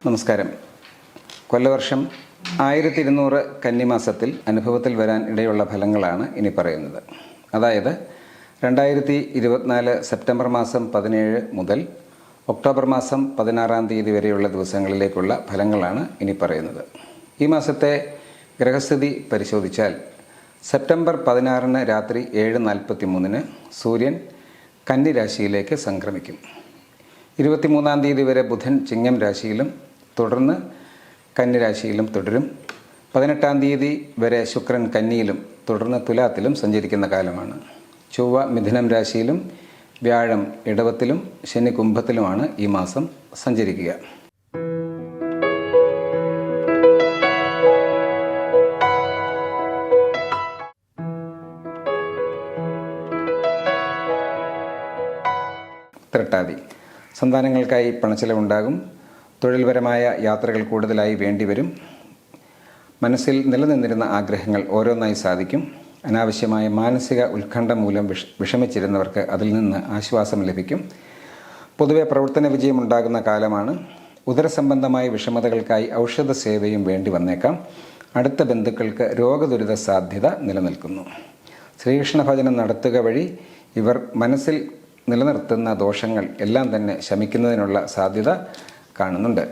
നമസ്കാരം. കൊല്ലവർഷം 1200 കന്നിമാസത്തിൽ അനുഭവത്തിൽ വരാൻ ഇടയുള്ള ഫലങ്ങളാണ് ഇനി പറയുന്നത്. അതായത് 2024 സെപ്റ്റംബർ മാസം 17 മുതൽ ഒക്ടോബർ മാസം 16 തീയതി വരെയുള്ള ദിവസങ്ങളിലേക്കുള്ള ഫലങ്ങളാണ് ഇനി പറയുന്നത്. ഈ മാസത്തെ ഗ്രഹസ്ഥിതി പരിശോധിച്ചാൽ സെപ്റ്റംബർ 16 രാത്രി 7:43 സൂര്യൻ കന്നി സംക്രമിക്കും. 23 തീയതി വരെ ബുധൻ ചിങ്ങം രാശിയിലും തുടർന്ന് കന്നിരാശിയിലും തുടരും. 18 തീയതി വരെ ശുക്രൻ കന്നിയിലും തുടർന്ന് തുലാത്തിലും സഞ്ചരിക്കുന്ന കാലമാണ്. ചൊവ്വ മിഥുനം രാശിയിലും വ്യാഴം ഇടവത്തിലും ശനി കുംഭത്തിലുമാണ് ഈ മാസം സഞ്ചരിക്കുക. തൃട്ടാതി സന്താനങ്ങൾക്കായി പണച്ചെലവുണ്ടാകും. തൊഴിൽപരമായ യാത്രകൾ കൂടുതലായി വേണ്ടിവരും. മനസ്സിൽ നിലനിന്നിരുന്ന ആഗ്രഹങ്ങൾ ഓരോന്നായി സാധിക്കും. അനാവശ്യമായ മാനസിക ഉത്കണ്ഠ മൂലം വിഷമിച്ചിരുന്നവർക്ക് അതിൽ നിന്ന് ആശ്വാസം ലഭിക്കും. പൊതുവെ പ്രവർത്തന വിജയമുണ്ടാകുന്ന കാലമാണ്. ഉദരസംബന്ധമായ വിഷമതകൾക്കായി ഔഷധ സേവയും വേണ്ടി വന്നേക്കാം. അടുത്ത ബന്ധുക്കൾക്ക് രോഗദുരിത സാധ്യത നിലനിൽക്കുന്നു. ശ്രീകൃഷ്ണ ഭജനം നടത്തുക വഴി ഇവർ മനസ്സിൽ നിലനിർത്തുന്ന ദോഷങ്ങൾ എല്ലാം തന്നെ ശമിക്കുന്നതിനുള്ള സാധ്യത കാണുന്നുണ്ട്.